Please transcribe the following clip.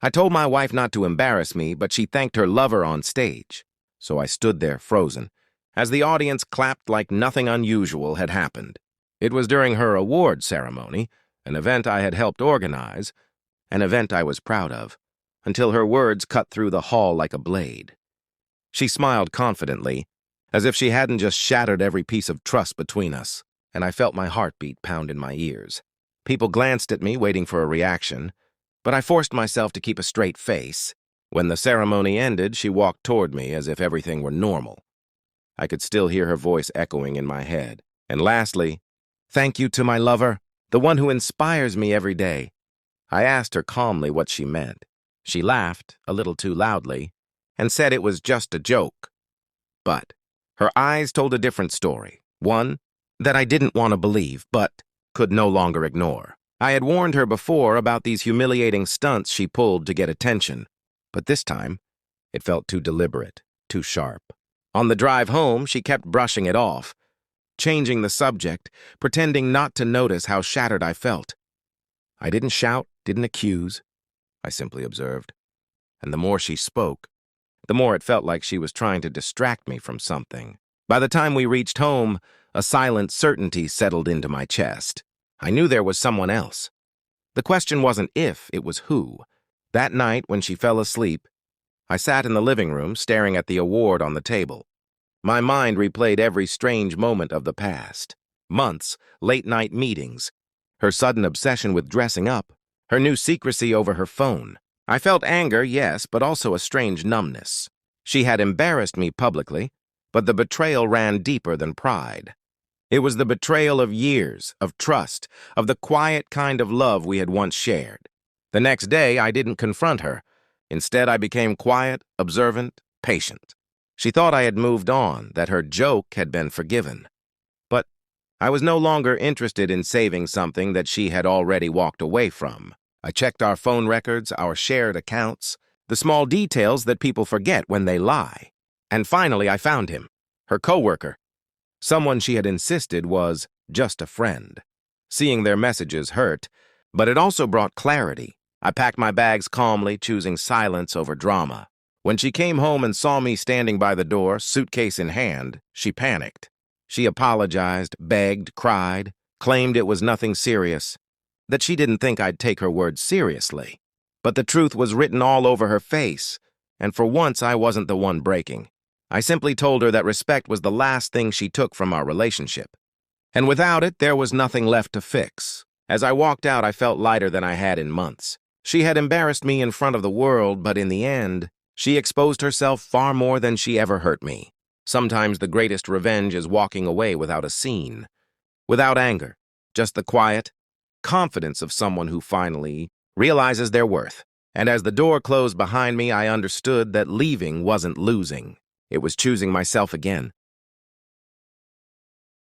I told my wife not to embarrass me, but she thanked her lover on stage. So I stood there frozen, as the audience clapped like nothing unusual had happened. It was during her award ceremony, an event I had helped organize, an event I was proud of, until her words cut through the hall like a blade. She smiled confidently, as if she hadn't just shattered every piece of trust between us, and I felt my heartbeat pound in my ears. People glanced at me, waiting for a reaction, but I forced myself to keep a straight face. When the ceremony ended, she walked toward me as if everything were normal. I could still hear her voice echoing in my head. And lastly, "Thank you to my lover, the one who inspires me every day." I asked her calmly what she meant. She laughed, a little too loudly, and said it was just a joke. But her eyes told a different story, one that I didn't want to believe, but could no longer ignore. I had warned her before about these humiliating stunts she pulled to get attention, but this time, it felt too deliberate, too sharp. On the drive home, she kept brushing it off, changing the subject, pretending not to notice how shattered I felt. I didn't shout, didn't accuse. I simply observed. And the more she spoke, the more it felt like she was trying to distract me from something. By the time we reached home, a silent certainty settled into my chest. I knew there was someone else. The question wasn't if, it was who. That night, when she fell asleep, I sat in the living room, staring at the award on the table. My mind replayed every strange moment of the past. Months, late-night meetings, her sudden obsession with dressing up, her new secrecy over her phone. I felt anger, yes, but also a strange numbness. She had embarrassed me publicly, but the betrayal ran deeper than pride. It was the betrayal of years, of trust, of the quiet kind of love we had once shared. The next day, I didn't confront her. Instead, I became quiet, observant, patient. She thought I had moved on, that her joke had been forgiven. But I was no longer interested in saving something that she had already walked away from. I checked our phone records, our shared accounts, the small details that people forget when they lie. And finally, I found him, her coworker. Someone she had insisted was just a friend. Seeing their messages hurt, but it also brought clarity. I packed my bags calmly, choosing silence over drama. When she came home and saw me standing by the door, suitcase in hand, she panicked. She apologized, begged, cried, claimed it was nothing serious, that she didn't think I'd take her words seriously. But the truth was written all over her face, and for once I wasn't the one breaking. I simply told her that respect was the last thing she took from our relationship. And without it, there was nothing left to fix. As I walked out, I felt lighter than I had in months. She had embarrassed me in front of the world, but in the end, she exposed herself far more than she ever hurt me. Sometimes the greatest revenge is walking away without a scene, without anger, just the quiet confidence of someone who finally realizes their worth. And as the door closed behind me, I understood that leaving wasn't losing. It was choosing myself again.